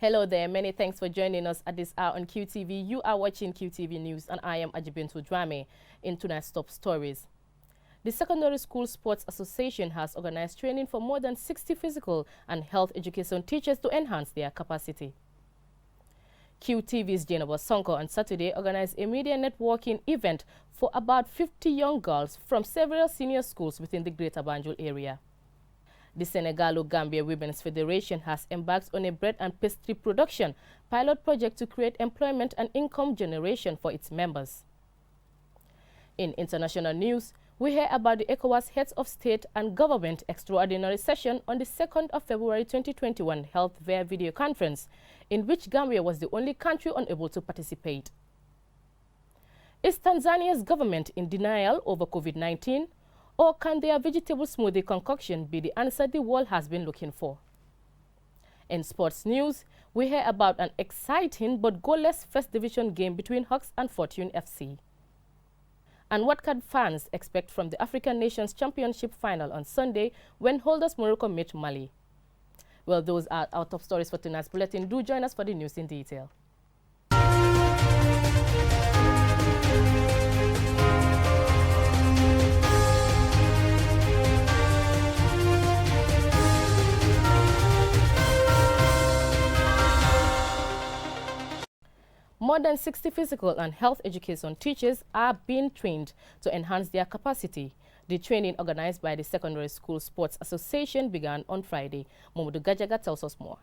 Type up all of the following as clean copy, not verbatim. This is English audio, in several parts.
Hello there, many thanks for joining us at this hour on QTV. You are watching QTV News and I am Ajibintu Dwame. In tonight's top stories. The Secondary School Sports Association has organized training for more than 60 physical and health education teachers to enhance their capacity. QTV's Jennifer Sonko on Saturday organized a media networking event for about 50 young girls from several senior schools within the Greater Banjul area. The Senegalo-Gambia Women's Federation has embarked on a bread and pastry production pilot project to create employment and income generation for its members. In international news, we hear about the Ecowas Heads of State and Government Extraordinary Session on the 2nd of February 2021 held via video conference, in which Gambia was the only country unable to participate. Is Tanzania's government in denial over COVID-19? Or can their vegetable smoothie concoction be the answer the world has been looking for? In sports news, we hear about an exciting but goalless first division game between Hawks and Fortune FC. And what can fans expect from the African Nations Championship final on Sunday when holders Morocco meet Mali? Well, those are our top stories for tonight's bulletin. Do join us for the news in detail. More than 60 physical and health education teachers are being trained to enhance their capacity. The training organized by the Secondary School Sports Association began on Friday. Momodu Gajaga tells us more.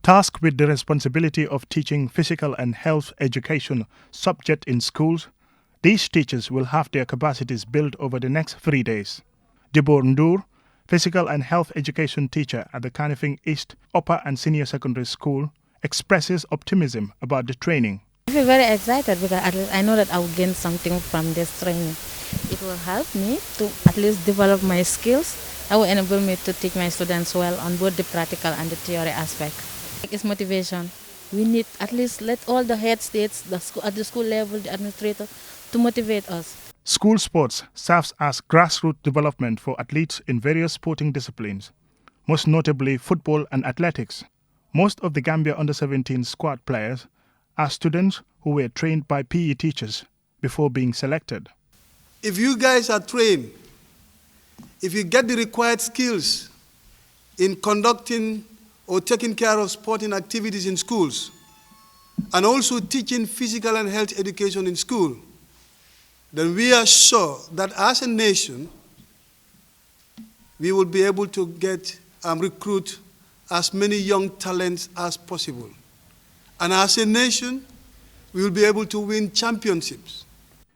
Tasked with the responsibility of teaching physical and health education subject in schools, these teachers will have their capacities built over the next 3 days. Dibor Ndur, physical and health education teacher at the Kanifing East Upper and Senior Secondary School, expresses optimism about the training. I feel very excited because I know that I will gain something from this training. It will help me to at least develop my skills. It will enable me to teach my students well on both the practical and the theory aspect. It's motivation. We need at least let all the head states, at the school level, the administrator, to motivate us. School sports serves as grassroots development for athletes in various sporting disciplines, most notably football and athletics. Most of the Gambia under-17 squad players are students who were trained by PE teachers before being selected. If you guys are trained, if you get the required skills in conducting or taking care of sporting activities in schools, and also teaching physical and health education in school, then we are sure that as a nation, we will be able to get and recruit as many young talents as possible. And as a nation, we will be able to win championships.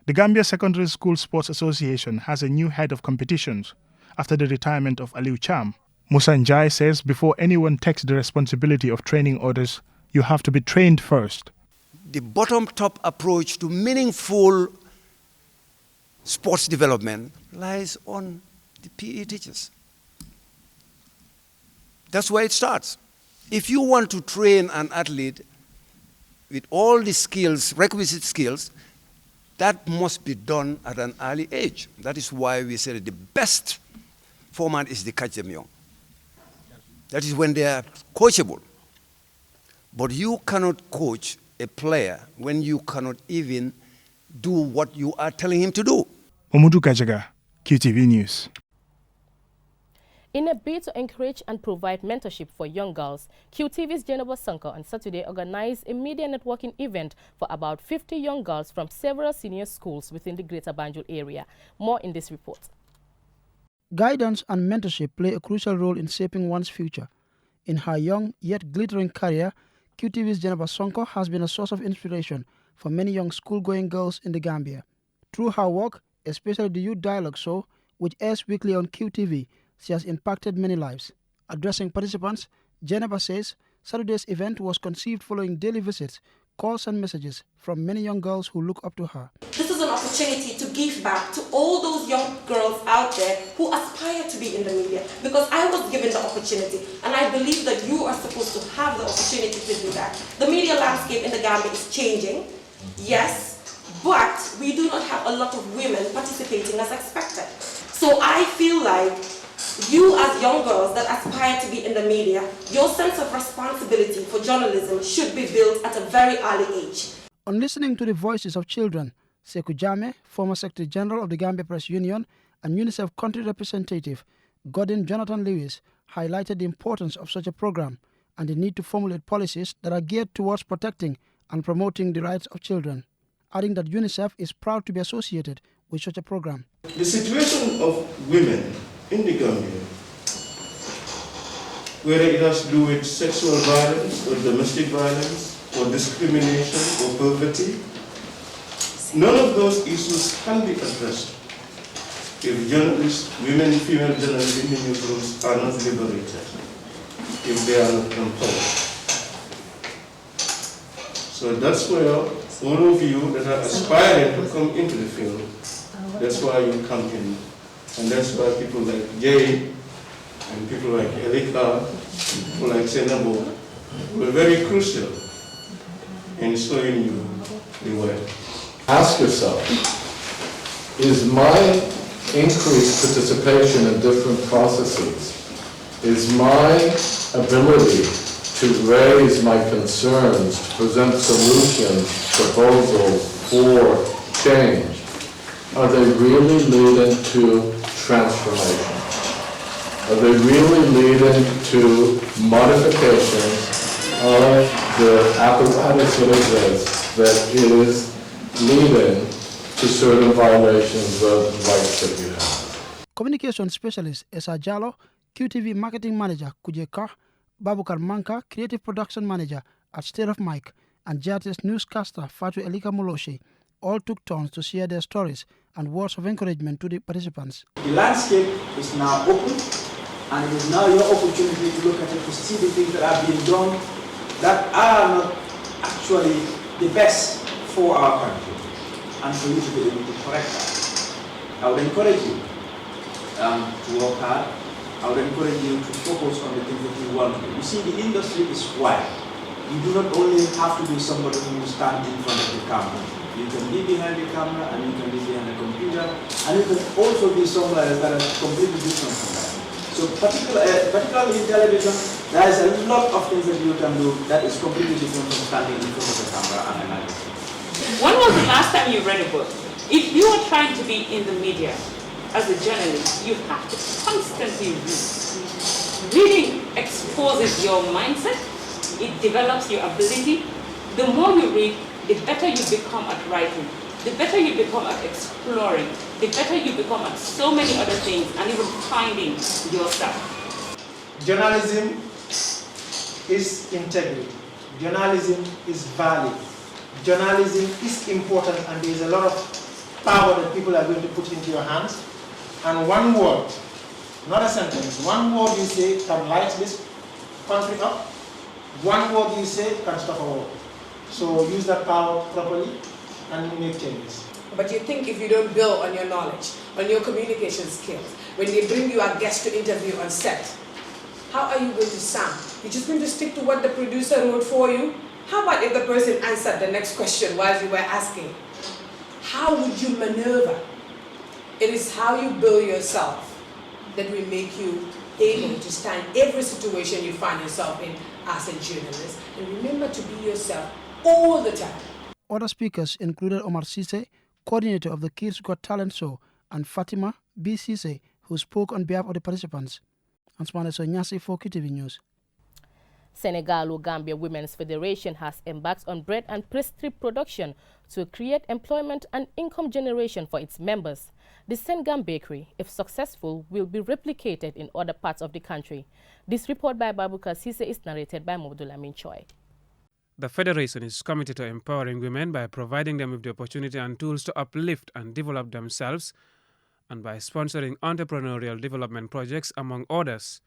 The Gambia Secondary School Sports Association has a new head of competitions after the retirement of Aliu Cham. Musa Njai says before anyone takes the responsibility of training others, you have to be trained first. The bottom-top approach to meaningful sports development lies on the PE teachers. That's where it starts. If you want to train an athlete with all the skills, requisite skills, that must be done at an early age. That is why we say that the best format is the catch them young. That is when they are coachable. But you cannot coach a player when you cannot even do what you are telling him to do. Omudu Gajaga, QTV News. In a bid to encourage and provide mentorship for young girls, QTV's Jennifer Sonko on Saturday organized a media networking event for about 50 young girls from several senior schools within the Greater Banjul area. More in this report. Guidance and mentorship play a crucial role in shaping one's future. In her young yet glittering career, QTV's Jennifer Sonko has been a source of inspiration for many young school-going girls in the Gambia. Through her work, especially the Youth Dialogue Show, which airs weekly on QTV, she has impacted many lives. Addressing participants, Jennifer says Saturday's event was conceived following daily visits, calls and messages from many young girls who look up to her. This is an opportunity to give back to all those young girls out there who aspire to be in the media, because I was given the opportunity and I believe that you are supposed to have the opportunity to do that. The media landscape in the Gambia is changing, yes, but we do not have a lot of women participating as expected. So I feel like You as young girls that aspire to be in the media, your sense of responsibility for journalism should be built at a very early age. On listening to the voices of children, Sekou Jammeh, former Secretary General of the Gambia Press Union, and UNICEF country representative Gordon Jonathan Lewis highlighted the importance of such a program and the need to formulate policies that are geared towards protecting and promoting the rights of children, adding that UNICEF is proud to be associated with such a program. The situation of women in the Gambia, whether it has to do with sexual violence or domestic violence or discrimination or poverty, none of those issues can be addressed if journalists, women, female journalists in the newsrooms are not liberated, if they are not empowered. So that's where all of you that are aspiring to come into the field, that's why you come in. And that's why people like Jay and people like Elika, people like Senabo were very crucial in showing you the way. Ask yourself, is my increased participation in different processes, is my ability to raise my concerns, to present solutions, proposals for change, are they really leading to transformation? Are they really leading to modifications of the apparatus that exists that is leading to certain violations of rights that you have? Communication specialist Esa Jallo, QTV marketing manager Kujeka, Babukar Manka, creative production manager at State of Mike, and JRT's newscaster Fatu Elika Moloshe all took turns to share their stories and words of encouragement to the participants. The landscape is now open, and it is now your opportunity to look at it, to see the things that are being done that are not actually the best for our country, and for you to be able to correct that. I would encourage you to work hard. I would encourage you to focus on the things that you want to do. You see, the industry is wide. You do not only have to be somebody who stands in front of the camera. You can be behind the camera, and you can be behind the computer, and you can also be somewhere that is completely different from that. So particularly in television, there is a lot of things that you can do that is completely different from standing in front of the camera and analyzing. When was the last time you read a book? If you are trying to be in the media as a journalist, you have to constantly read. Reading exposes your mindset, it develops your ability. The more you read, the better you become at writing, the better you become at exploring, the better you become at so many other things, and even finding yourself. Journalism is integrity. Journalism is value. Journalism is important, and there is a lot of power that people are going to put into your hands. And one word, not a sentence, one word you say can light this country up. One word you say can stop a war. So use that power properly and make changes. But you think if you don't build on your knowledge, on your communication skills, when they bring you a guest to interview on set, how are you going to sound? You're just going to stick to what the producer wrote for you? How about if the person answered the next question while you were asking? How would you maneuver? It is how you build yourself that will make you able to stand every situation you find yourself in as a journalist. And remember to be yourself all the time. Other speakers included Omar Sise, coordinator of the Kids Got Talent show, and Fatima B. Sise, who spoke on behalf of the participants. Ansmane Sonyasi for Qtv News. Senegal-Gambia Women's Federation has embarked on bread and pastry production to create employment and income generation for its members. The Sengam bakery, if successful, will be replicated in other parts of the country. This report by Babukar Sise is narrated by Mobdulamin Choi. The Federation is committed to empowering women by providing them with the opportunity and tools to uplift and develop themselves, and by sponsoring entrepreneurial development projects, among others.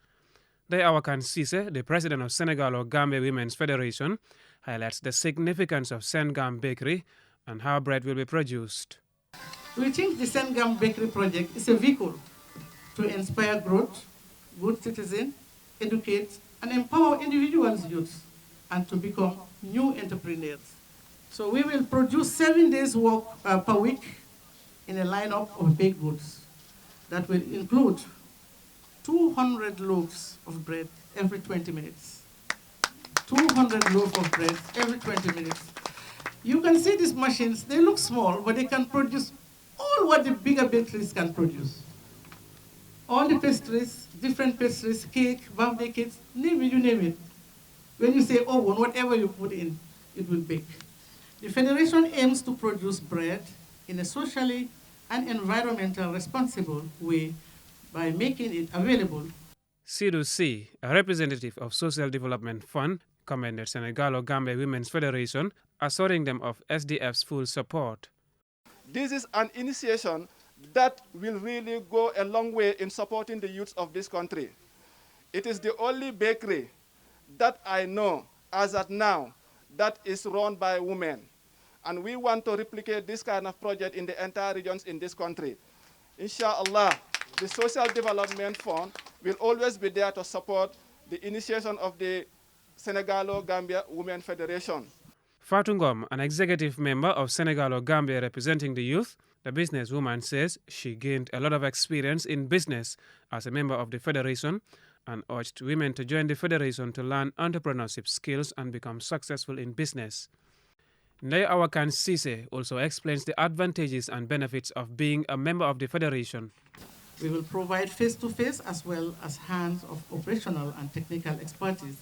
Awakan Sise, the president of Senegal-Gambia Women's Federation, highlights the significance of Sengam Bakery and how bread will be produced. We think the Sengam Bakery project is a vehicle to inspire growth, good citizen, educate, and empower individuals' youth, and to become new entrepreneurs. So we will produce 7 days work per week in a lineup of baked goods that will include 200 loaves of bread every 20 minutes. 200 loaves of bread every 20 minutes. You can see these machines, they look small, but they can produce all what the bigger bakeries can produce. All the pastries, different pastries, cake, birthday cakes, name it, you name it. When you say oven, whatever you put in, it will bake. The Federation aims to produce bread in a socially and environmentally responsible way by making it available. Sidou C, a representative of Social Development Fund, commended Senegalo-Gambia Women's Federation, assuring them of SDF's full support. This is an initiation that will really go a long way in supporting the youth of this country. It is the only bakery that I know as at now that is run by women. And we want to replicate this kind of project in the entire regions in this country. Inshallah, the Social Development Fund will always be there to support the initiation of the Senegalo-Gambia Women Federation. Fatou Ngom, an executive member of Senegalo-Gambia representing the youth, the businesswoman says she gained a lot of experience in business as a member of the federation and urged women to join the federation to learn entrepreneurship skills and become successful in business. Ndeye Awakan Cisse also explains the advantages and benefits of being a member of the federation. We will provide face-to-face as well as hands of operational and technical expertise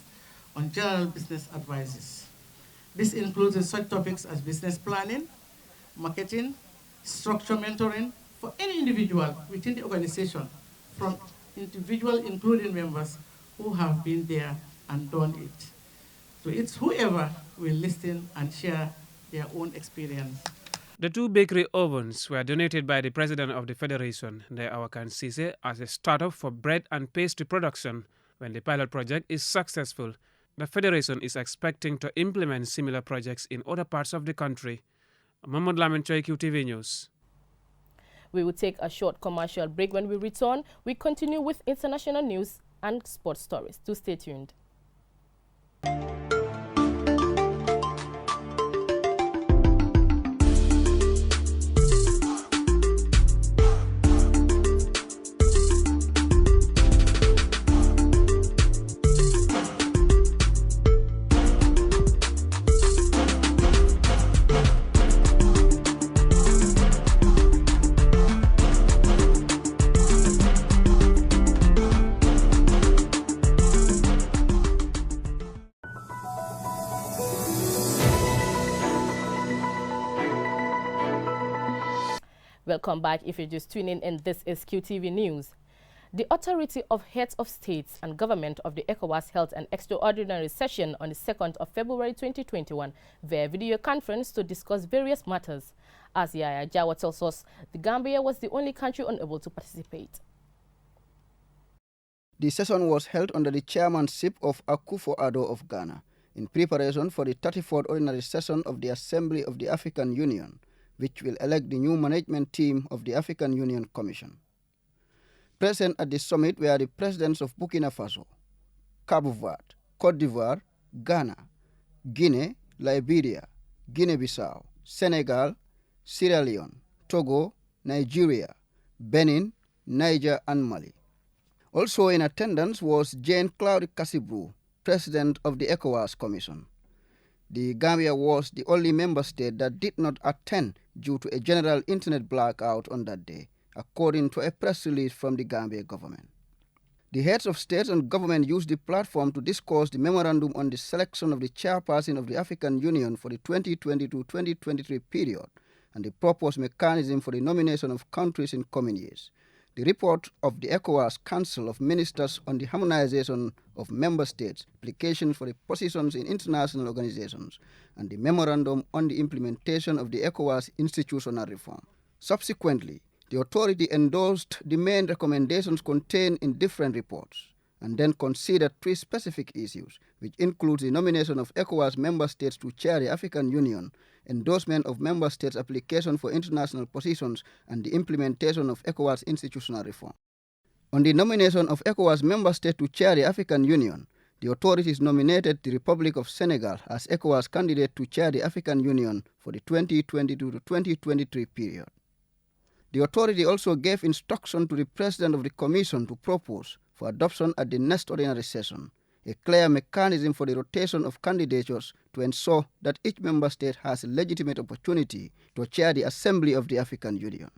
on general business advices. This includes such topics as business planning, marketing, structure mentoring for any individual within the organization, from individual including members who have been there and done it. So it's whoever will listen and share their own experience. The 2 bakery ovens were donated by the president of the federation, Ndeye Awakan Cisse, as a startup for bread and pastry production. When the pilot project is successful, the federation is expecting to implement similar projects in other parts of the country. Mahmoud Lamin Choi, Qtv News. We will take a short commercial break. When we return, we continue with international news and sports stories. Do stay tuned. Welcome back. If you're just tuning in, this is QTV News. The Authority of Heads of States and Government of the Ecowas held an extraordinary session on the 2nd of February 2021 via video conference to discuss various matters. As Yaya Jawa tells us, the Gambia was the only country unable to participate. The session was held under the chairmanship of Akufo-Addo of Ghana in preparation for the 34th ordinary session of the Assembly of the African Union, which will elect the new management team of the African Union Commission. Present at the summit were the presidents of Burkina Faso, Cabo Verde, Cote d'Ivoire, Ghana, Guinea, Liberia, Guinea-Bissau, Senegal, Sierra Leone, Togo, Nigeria, Benin, Niger, and Mali. Also in attendance was Jane Claude Cassibrou, president of the Ecowas Commission. The Gambia was the only member state that did not attend due to a general internet blackout on that day, according to a press release from the Gambia government. The heads of state and government used the platform to discuss the memorandum on the selection of the chairperson of the African Union for the 2020-2023 period and the proposed mechanism for the nomination of countries in coming years. The report of the ECOWAS Council of Ministers on the harmonization of member states' applications for the positions in international organizations, and the memorandum on the implementation of the ECOWAS institutional reform. Subsequently, the authority endorsed the main recommendations contained in different reports, and then considered 3 specific issues, which includes the nomination of ECOWAS member states to chair the African Union, endorsement of member states' application for international positions, and the implementation of ECOWAS institutional reform. On the nomination of ECOWAS member states to chair the African Union, the authorities nominated the Republic of Senegal as ECOWAS candidate to chair the African Union for the 2022 to 2023 period. The authority also gave instruction to the President of the Commission to propose for adoption at the next ordinary session, a clear mechanism for the rotation of candidatures to ensure that each member state has a legitimate opportunity to chair the Assembly of the African Union.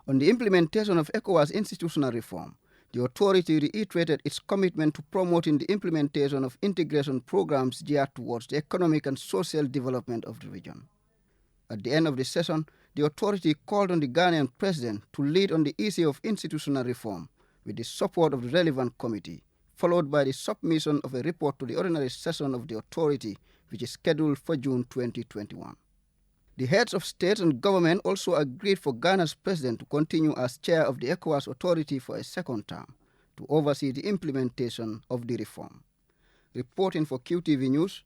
On the implementation of Ecowas institutional reform, the authority reiterated its commitment to promoting the implementation of integration programs geared towards the economic and social development of the region. At the end of the session, the authority called on the Ghanaian president to lead on the issue of institutional reform with the support of the relevant committee, followed by the submission of a report to the ordinary session of the authority, which is scheduled for June 2021. The heads of state and government also agreed for Ghana's president to continue as chair of the Ecowas authority for a second term to oversee the implementation of the reform. Reporting for QTV News,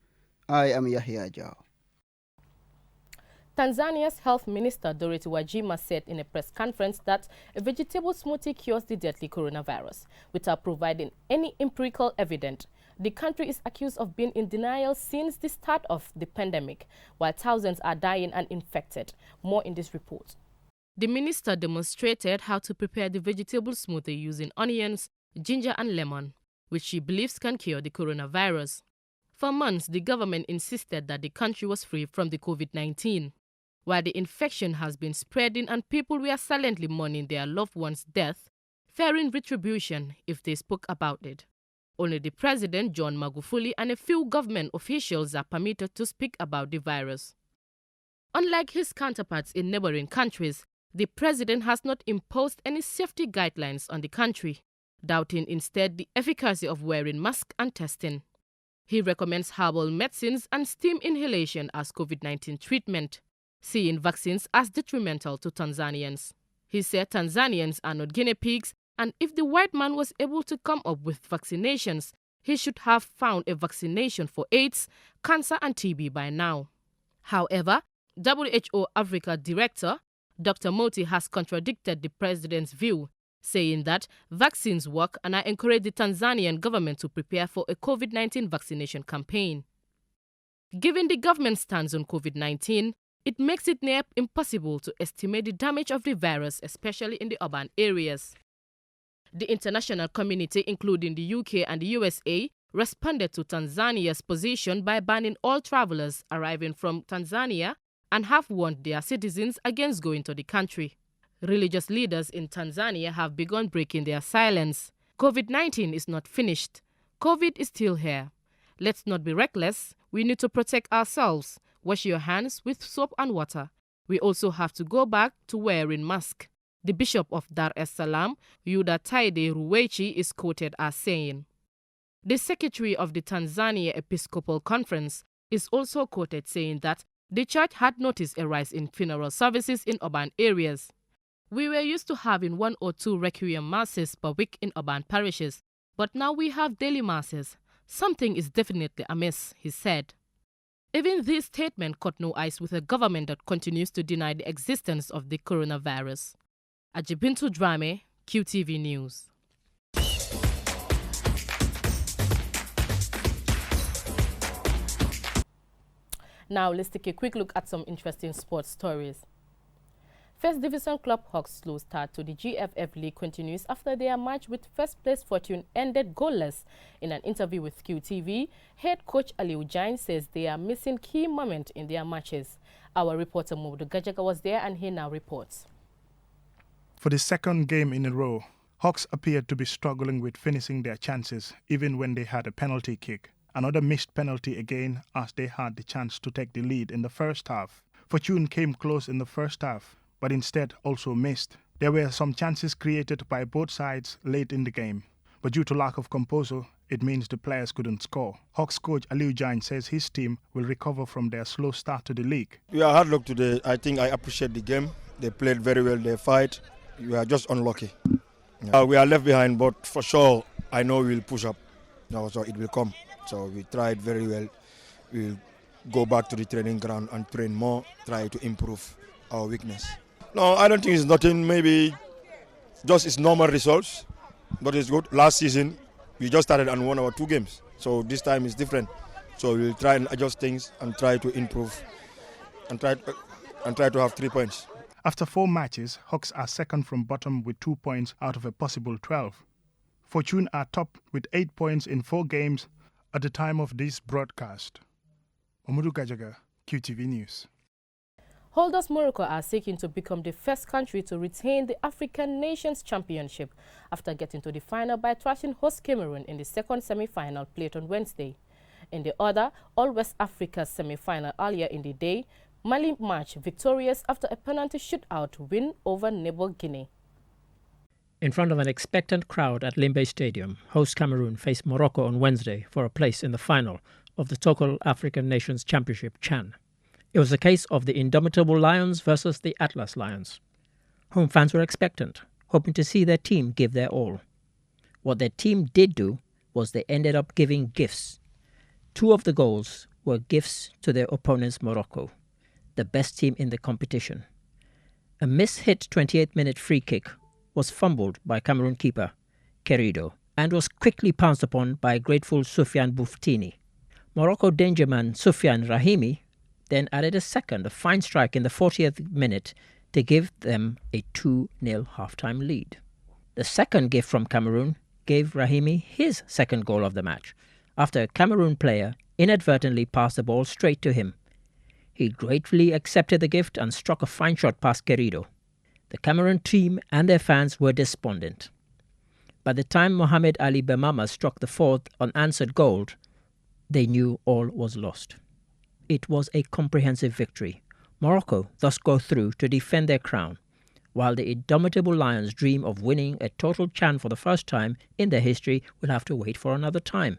I am Yahya Jao. Tanzania's Health Minister Dorothy Gwajima said in a press conference that a vegetable smoothie cures the deadly coronavirus without providing any empirical evidence. The country is accused of being in denial since the start of the pandemic, while thousands are dying and infected. More in this report. The minister demonstrated how to prepare the vegetable smoothie using onions, ginger and lemon, which she believes can cure the coronavirus. For months, the government insisted that the country was free from the COVID-19. While the infection has been spreading and people were silently mourning their loved one's death, fearing retribution if they spoke about it. Only the president, John Magufuli, and a few government officials are permitted to speak about the virus. Unlike his counterparts in neighboring countries, the president has not imposed any safety guidelines on the country, doubting instead the efficacy of wearing masks and testing. He recommends herbal medicines and steam inhalation as COVID-19 treatment, seeing vaccines as detrimental to Tanzanians. He said Tanzanians are not guinea pigs, and if the white man was able to come up with vaccinations, he should have found a vaccination for AIDS, cancer and TB by now. However, WHO Africa Director Dr. Moti has contradicted the president's view, saying that vaccines work and I encourage the Tanzanian government to prepare for a COVID-19 vaccination campaign. Given the government's stance on COVID-19, it makes it near impossible to estimate the damage of the virus, especially in the urban areas. The international community, including the UK and the USA, responded to Tanzania's position by banning all travelers arriving from Tanzania and have warned their citizens against going to the country. Religious leaders in Tanzania have begun breaking their silence. COVID-19 is not finished. COVID is still here. Let's not be reckless. We need to protect ourselves. Wash your hands with soap and water. We also have to go back to wearing masks. The Bishop of Dar es Salaam, Yuda Taide Ruwechi, is quoted as saying. The Secretary of the Tanzania Episcopal Conference is also quoted saying that the church had noticed a rise in funeral services in urban areas. We were used to having 1 or 2 requiem masses per week in urban parishes, but now we have daily masses. Something is definitely amiss, he said. Even this statement cut no ice with a government that continues to deny the existence of the coronavirus. Ajibintu Drame, QTV News. Now let's take a quick look at some interesting sports stories. First Division club Hawks' slow start to the GFF League continues after their match with first-place Fortune ended goalless. In an interview with QTV, head coach Aliu Jain says they are missing key moments in their matches. Our reporter Modu Gajaga was there and he now reports. For the second game in a row, Hawks appeared to be struggling with finishing their chances even when they had a penalty kick. Another missed penalty again as they had the chance to take the lead in the first half. Fortune came close in the first half, but instead also missed. There were some chances created by both sides late in the game, but due to lack of composure, it means the players couldn't score. Hawks coach Aliu Jain says his team will recover from their slow start to the league. We are hard luck today. I think I appreciate the game. They played very well, they fight. We are just unlucky. We are left behind, but for sure, I know we will push up. So it will come. So we tried very well. We'll go back to the training ground and train more, try to improve our weakness. No, I don't think it's nothing, maybe just its normal results, but it's good. Last season, we just started and won our 2 games. So this time is different. So we'll try and adjust things and try to improve and try to have 3 points. After 4 matches, Hawks are second from bottom with 2 points out of a possible 12. Fortune are top with 8 points in 4 games at the time of this broadcast. Omudu Gajaga, QTV News. Holders Morocco are seeking to become the first country to retain the African Nations Championship after getting to the final by thrashing host Cameroon in the second semi-final played on Wednesday. In the other, All West Africa semi-final earlier in the day, Mali marched victorious after a penalty shootout win over neighbor Guinea. In front of an expectant crowd at Limbe Stadium, host Cameroon faced Morocco on Wednesday for a place in the final of the Total African Nations Championship (CHAN). It was a case of the indomitable Lions versus the Atlas Lions. Home fans were expectant, hoping to see their team give their all. What their team did do was they ended up giving gifts. 2 of the goals were gifts to their opponents Morocco, the best team in the competition. A miss-hit 28-minute free kick was fumbled by Cameroon keeper Querido and was quickly pounced upon by grateful Soufiane Bouftini. Morocco danger man Soufiane Rahimi then added a second, a fine strike in the 40th minute to give them a 2-0 half-time lead. The second gift from Cameroon gave Rahimi his second goal of the match, after a Cameroon player inadvertently passed the ball straight to him. He gratefully accepted the gift and struck a fine shot past Querido. The Cameroon team and their fans were despondent. By the time Mohamed Ali Bemama struck the 4th unanswered goal, they knew all was lost. It was a comprehensive victory. Morocco thus go through to defend their crown, while the indomitable Lions dream of winning a total CHAN for the first time in their history will have to wait for another time.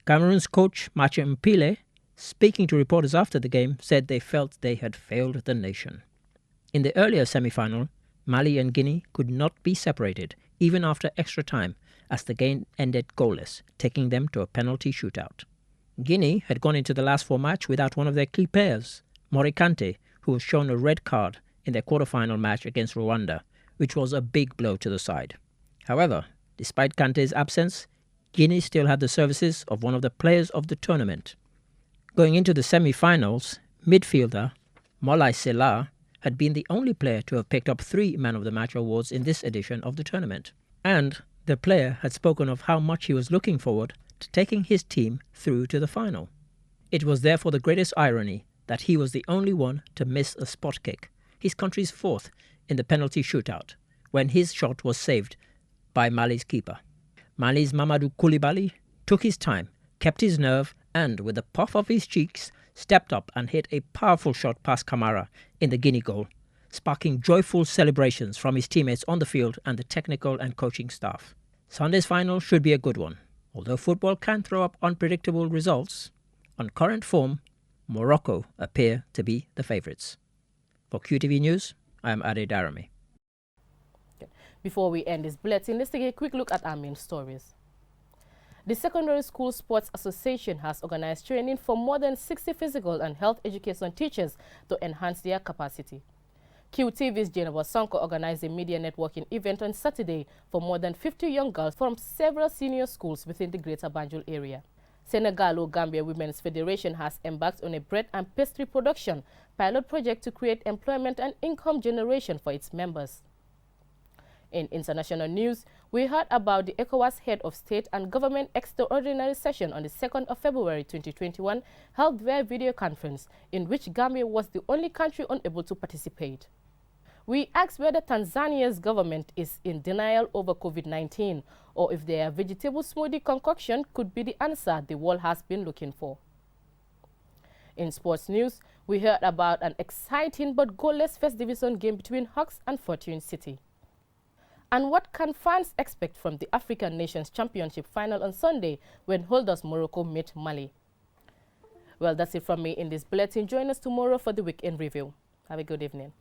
Cameroon's coach Mathieu Mpile, speaking to reporters after the game, said they felt they had failed the nation. In the earlier semi-final, Mali and Guinea could not be separated, even after extra time, as the game ended goalless, taking them to a penalty shootout. Guinea had gone into the last 4 match without one of their key players, Morikante, who was shown a red card in their quarter-final match against Rwanda, which was a big blow to the side. However, despite Kante's absence, Guinea still had the services of one of the players of the tournament. Going into the semi-finals, midfielder Molai Selah had been the only player to have picked up 3 Man of the Match awards in this edition of the tournament. And the player had spoken of how much he was looking forward to taking his team through to the final. It was therefore the greatest irony that he was the only one to miss a spot kick, his country's 4th in the penalty shootout, when his shot was saved by Mali's keeper. Mali's Mamadou Koulibaly took his time, kept his nerve, and with a puff of his cheeks, stepped up and hit a powerful shot past Kamara in the Guinea goal, sparking joyful celebrations from his teammates on the field and the technical and coaching staff. Sunday's final should be a good one. Although football can throw up unpredictable results, on current form, Morocco appear to be the favourites. For QTV News, I am Ade Darami. Before we end this bulletin, let's take a quick look at our main stories. The Secondary School Sports Association has organized training for more than 60 physical and health education teachers to enhance their capacity. QTV's Jennifer Sonko organized a media networking event on Saturday for more than 50 young girls from several senior schools within the Greater Banjul area. Senegalo-Gambia Women's Federation has embarked on a bread and pastry production pilot project to create employment and income generation for its members. In international news, we heard about the Ecowas Head of State and Government Extraordinary Session on the 2nd of February 2021 held via video conference, in which Gambia was the only country unable to participate. We asked whether Tanzania's government is in denial over COVID-19 or if their vegetable smoothie concoction could be the answer the world has been looking for. In sports news, we heard about an exciting but goalless first division game between Hawks and Fortune City. And what can fans expect from the African Nations Championship final on Sunday when holders Morocco meet Mali? Well, that's it from me in this bulletin. Join us tomorrow for the weekend review. Have a good evening.